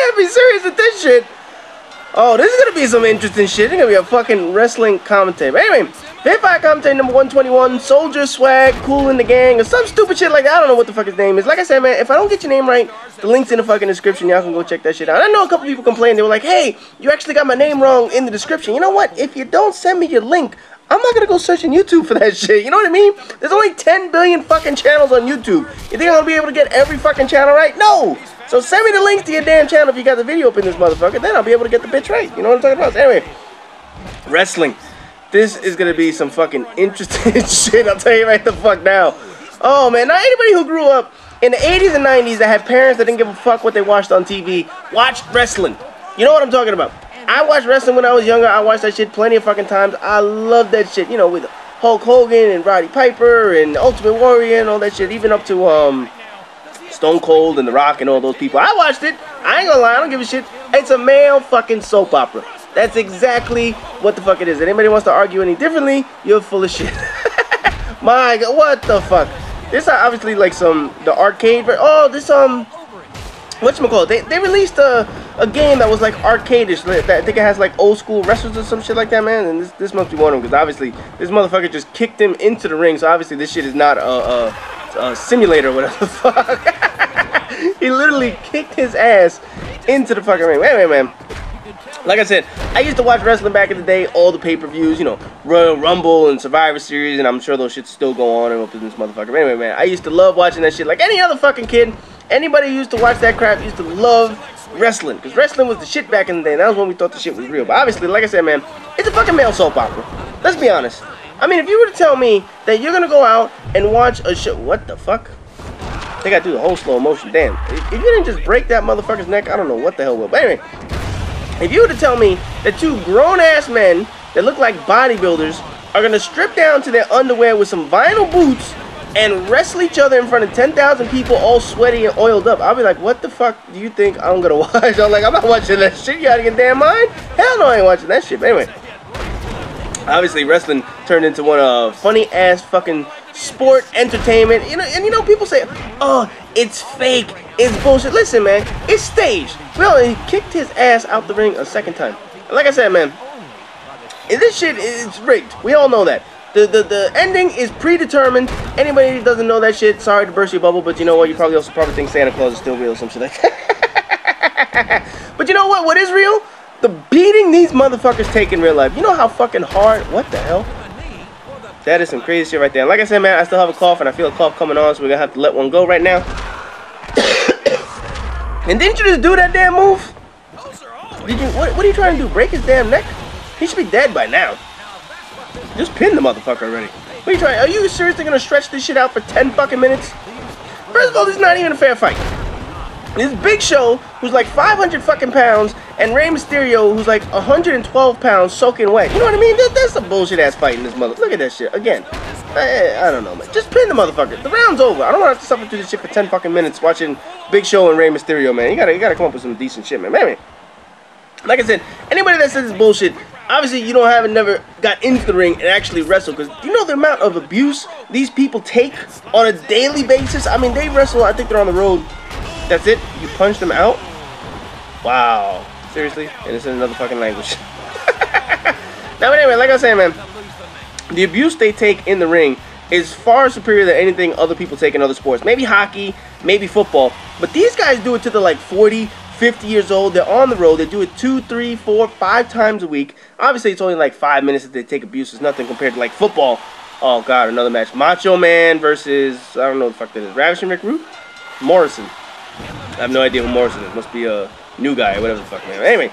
can't be serious with this shit. Oh, this is gonna be some interesting shit. It's gonna be a fucking wrestling commentary. But anyway, J5 commentary number 121, Soldier Swag, Cool in the Gang, or some stupid shit like that. I don't know what the fuck his name is. Like I said, man, if I don't get your name right, the link's in the fucking description. Y'all can go check that shit out. I know a couple people complained. They were like, hey, you actually got my name wrong in the description. You know what? If you don't send me your link, I'm not gonna go searching YouTube for that shit. You know what I mean? There's only 10 billion fucking channels on YouTube. You think I'm gonna be able to get every fucking channel right? No! So send me the links to your damn channel if you got the video up in this motherfucker. Then I'll be able to get the bitch right. You know what I'm talking about? So anyway, wrestling. This is gonna be some fucking interesting shit. I'll tell you right the fuck now. Oh man, now anybody who grew up in the 80s and 90s that had parents that didn't give a fuck what they watched on TV watched wrestling. You know what I'm talking about? I watched wrestling when I was younger. I watched that shit plenty of fucking times. I love that shit. You know, with Hulk Hogan and Roddy Piper and Ultimate Warrior and all that shit. Even up to Stone Cold and The Rock and all those people. I watched it. I ain't gonna lie. I don't give a shit. It's a male fucking soap opera. That's exactly what the fuck it is. Anybody wants to argue any differently, you're full of shit. My God, what the fuck? This is obviously like the arcade. Oh, this whatchamacallit? They released a game that was like arcade-ish. That I think it has like old school wrestlers or some shit like that, man. And this must be one of them, because obviously this motherfucker just kicked him into the ring. So obviously this shit is not a simulator or whatever the fuck. He literally kicked his ass into the fucking ring. Anyway, man. Like I said, I used to watch wrestling back in the day, all the pay-per-views, you know, Royal Rumble and Survivor Series, and I'm sure those shits still go on and up in this motherfucker. But anyway, man, I used to love watching that shit like any other fucking kid. Anybody who used to watch that crap used to love wrestling, because wrestling was the shit back in the day, and that was when we thought the shit was real. But obviously, like I said, man, it's a fucking male soap opera. Let's be honest. I mean, if you were to tell me that you're gonna go out and watch a show, what the fuck? They gotta do the whole slow motion. Damn. If you didn't just break that motherfucker's neck, I don't know what the hell will. But anyway, if you were to tell me that two grown-ass men that look like bodybuilders are gonna strip down to their underwear with some vinyl boots and wrestle each other in front of 10,000 people all sweaty and oiled up, I'll be like, what the fuck do you think I'm gonna watch? I'm like, I'm not watching that shit. You out of your damn mind? Hell no, I ain't watching that shit. But anyway, obviously wrestling turned into one of funny-ass fucking sport entertainment. You know, and you know, people say, oh, it's fake, it's bullshit. Listen, man, it's staged. Well, he kicked his ass out the ring a second time. Like I said, man, this shit is rigged. We all know that. The ending is predetermined. Anybody who doesn't know that shit, sorry to burst your bubble, but you know what? You probably think Santa Claus is still real or some shit like that. But you know what? What is real? The beating these motherfuckers take in real life. You know how fucking hard? What the hell? That is some crazy shit right there. And like I said, man, I still have a cough, and I feel a cough coming on, so we're gonna have to let one go right now. And didn't you just do that damn move? Did you? What are you trying to do? Break his damn neck? He should be dead by now. Just pin the motherfucker already. What are you trying? Are you seriously gonna stretch this shit out for 10 fucking minutes? First of all, this is not even a fair fight. This Big Show, who's like 500 fucking pounds, and Rey Mysterio, who's like 112 pounds, soaking wet. You know what I mean? That's a bullshit ass fight in this mother. Look at that shit again. I don't know, man. Just pin the motherfucker. The round's over. I don't want to have to suffer through this shit for 10 fucking minutes watching Big Show and Rey Mysterio, man. You gotta come up with some decent shit, man. Anyway, like I said, anybody that says it's bullshit, obviously you never got into the ring and actually wrestled, because you know the amount of abuse these people take on a daily basis. I mean, they wrestle, I think they're on the road. That's it? You punch them out? Wow. Seriously? And it's in another fucking language. Now, but anyway, like I was saying, man, the abuse they take in the ring is far superior than anything other people take in other sports. Maybe hockey, maybe football, but these guys do it till they're like 40, 50 years old. They're on the road. They do it 2, 3, 4, 5 times a week. Obviously, it's only like 5 minutes that they take abuse. It's nothing compared to like football. Oh, God, another match. Macho Man versus, I don't know what the fuck that is. Ravishing Rick Root? Morrison. I have no idea who Morrison is. Must be a new guy or whatever the fuck, man. Anyway,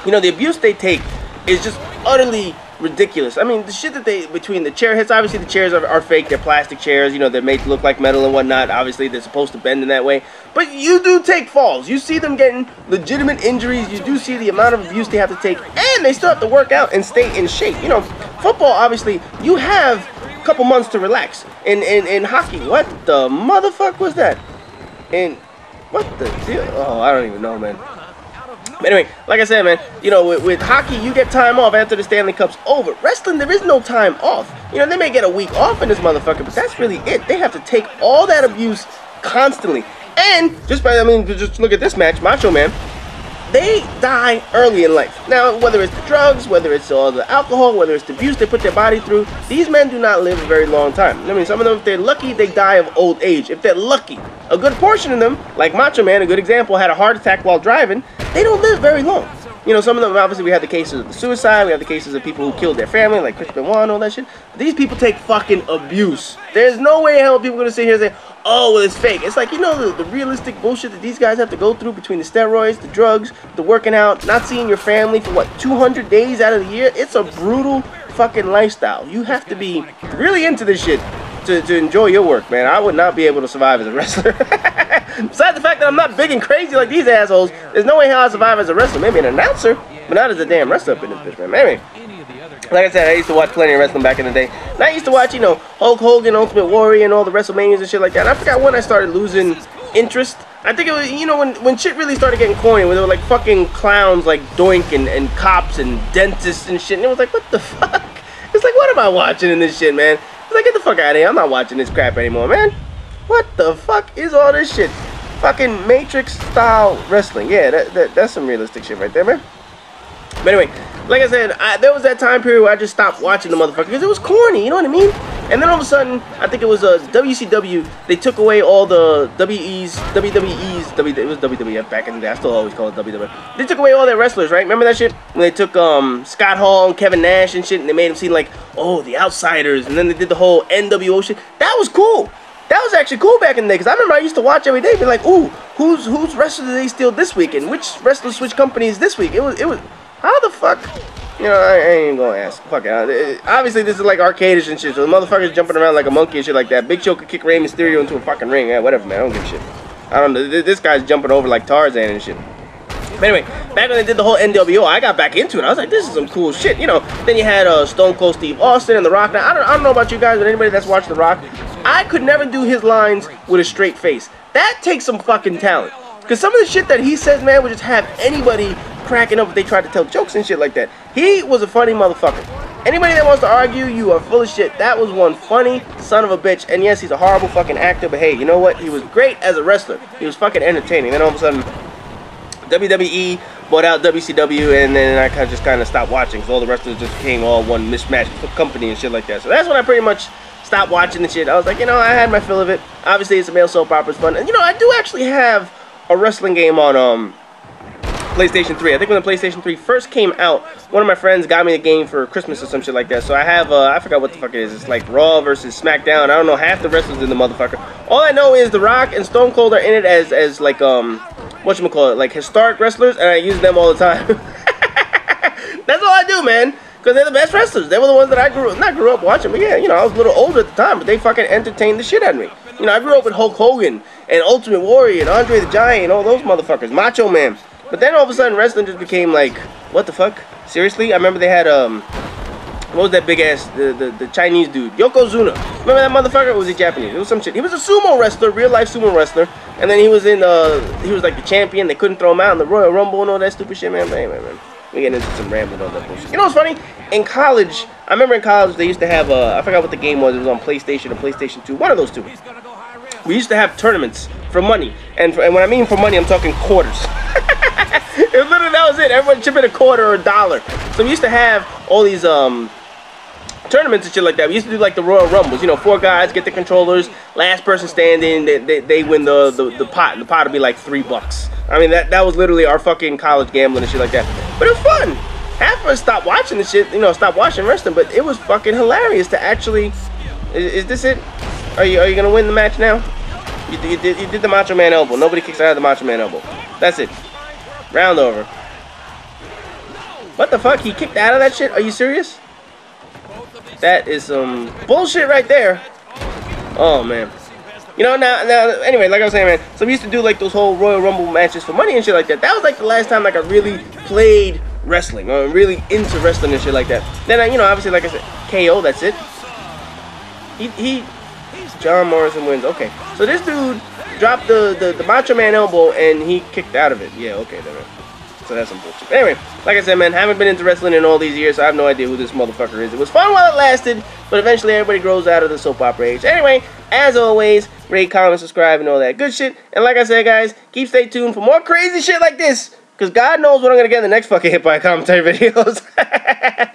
you know, the abuse they take is just utterly ridiculous. I mean, the shit that between the chair hits, obviously the chairs are fake. They're plastic chairs. You know, they're made to look like metal and whatnot. Obviously, they're supposed to bend in that way. But you do take falls. You see them getting legitimate injuries. You do see the amount of abuse they have to take. And they still have to work out and stay in shape. You know, football, obviously, you have a couple months to relax. In hockey, what the motherfuck was that? And what the deal? Oh, I don't even know, man. But anyway, like I said, man, you know, with hockey, you get time off after the Stanley Cup's over. Wrestling, there is no time off. You know, they may get a week off in this motherfucker, but that's really it. They have to take all that abuse constantly. And just look at this match, Macho Man. they die early in life. Now, whether it's the drugs, whether it's all the alcohol, whether it's the abuse they put their body through, these men do not live a very long time. I mean, some of them, if they're lucky, they die of old age. If they're lucky, a good portion of them, like Macho Man, a good example, had a heart attack while driving, they don't live very long. You know, some of them, obviously, we have the cases of the suicide, we have the cases of people who killed their family, like Chris Benoit and all that shit. But these people take fucking abuse. There's no way in hell people are going to sit here and say, oh, well, it's fake. It's like, you know, the realistic bullshit that these guys have to go through between the steroids, the drugs, the working out, not seeing your family for, what, 200 days out of the year? It's a brutal fucking lifestyle. You have to be really into this shit to enjoy your work, man. I would not be able to survive as a wrestler. Besides the fact that I'm not big and crazy like these assholes, there's no way how I survive as a wrestler. Maybe an announcer, but not as a damn wrestler up in this bitch, man. Maybe. Like I said, I used to watch plenty of wrestling back in the day. And I used to watch, you know, Hulk Hogan, Ultimate Warrior, and all the WrestleManias and shit like that. And I forgot when I started losing interest. I think it was, you know, when shit really started getting corny, when there were like fucking clowns like Doink and cops and dentists and shit. And it was like, what the fuck? It's like, what am I watching in this shit, man? It's like, get the fuck out of here. I'm not watching this crap anymore, man. What the fuck is all this shit? Fucking Matrix-style wrestling. Yeah, that's some realistic shit right there, man. But anyway, like I said, there was that time period where I just stopped watching the motherfucker because it was corny, you know what I mean? And then all of a sudden, I think it was WCW, they took away all the it was WWF back in the day. I still always call it WWF. They took away all their wrestlers, right? Remember that shit? When they took Scott Hall and Kevin Nash and shit, and they made them seem like, oh, the outsiders, and then they did the whole NWO shit. That was cool. That was actually cool back in the day, because I remember I used to watch every day, be like, ooh, whose wrestler did they steal this week, and which wrestler switched companies this week? It was, how the fuck? You know, I ain't gonna ask. Fuck it. Obviously, this is like arcadish and shit, so the motherfucker's jumping around like a monkey and shit like that. Big Show could kick Rey Mysterio into a fucking ring. Yeah, whatever, man. I don't give a shit. I don't know. This guy's jumping over like Tarzan and shit. But anyway, back when they did the whole NWO, I got back into it. I was like, this is some cool shit. You know, then you had Stone Cold Steve Austin and The Rock. Now, I don't know about you guys, but anybody that's watched The Rock, I could never do his lines with a straight face. That takes some fucking talent. Because some of the shit that he says, man, would just have anybody cracking up if they tried to tell jokes and shit like that. He was a funny motherfucker. Anybody that wants to argue, you are full of shit. That was one funny son of a bitch. And yes, he's a horrible fucking actor, but hey, you know what? He was great as a wrestler. He was fucking entertaining. Then all of a sudden, WWE bought out WCW, and then I just kind of stopped watching because all the wrestlers just became all one mismatched company and shit like that. So that's when I pretty much stopped watching the shit. I was like, you know, I had my fill of it. Obviously, it's a male soap opera, it's fun. And you know, I do actually have a wrestling game on PlayStation 3. I think when the PlayStation 3 first came out, one of my friends got me the game for Christmas or some shit like that. So I have, I forgot what the fuck it is. It's like Raw versus SmackDown. I don't know half the wrestlers in the motherfucker. All I know is The Rock and Stone Cold are in it as like, whatchamacallit, like historic wrestlers, and I use them all the time. That's all I do, man. Because they're the best wrestlers. They were the ones that I grew up watching. But yeah, you know, I was a little older at the time, but they fucking entertained the shit out of me. You know, I grew up with Hulk Hogan and Ultimate Warrior and Andre the Giant and all those motherfuckers. Macho Man. But then all of a sudden, wrestling just became like, what the fuck? Seriously? I remember they had, what was that big ass, the Chinese dude? Yokozuna. Remember that motherfucker? Or was he Japanese? It was some shit. He was a sumo wrestler, real life sumo wrestler. And then he was in, he was like the champion. They couldn't throw him out in the Royal Rumble and all that stupid shit, man. But anyway, man. We getting into some rambling on that bullshit. You know what's funny? In college, I remember in college they used to have, I forgot what the game was. It was on PlayStation or PlayStation 2. One of those two. We used to have tournaments for money. And when I mean for money, I'm talking quarters. It was literally, that was it. Everyone chip in a quarter or a dollar. So we used to have all these tournaments and shit like that. We used to do like the Royal Rumbles. You know, 4 guys get the controllers. Last person standing, they win the pot. And the pot would be like $3. I mean, that was literally our fucking college gambling and shit like that. But it was fun. Half of us stopped watching the shit, you know, stopped watching wrestling. But it was fucking hilarious to actually. Is this it? Are you gonna win the match now? You did the Macho Man elbow. Nobody kicks out of the Macho Man elbow. That's it. Round over. What the fuck? He kicked out of that shit? Are you serious? That is some bullshit right there. Oh, man. You know, now, anyway, like I was saying, man, so we used to do, like, those whole Royal Rumble matches for money and shit like that. That was, like, the last time, like, I really played wrestling, or really into wrestling and shit like that. Then, you know, obviously, like I said, KO, that's it. John Morrison wins. Okay. So this dude dropped the Macho Man elbow, and he kicked out of it. Yeah, okay, then. So that's some bullshit. Anyway, like I said, man, haven't been into wrestling in all these years, so I have no idea who this motherfucker is. It was fun while it lasted, but eventually everybody grows out of the soap opera age. Anyway, as always, rate, comment, subscribe, and all that good shit. And like I said, guys, stay tuned for more crazy shit like this Because God knows what I'm going to get in the next fucking Hit by Commentary videos.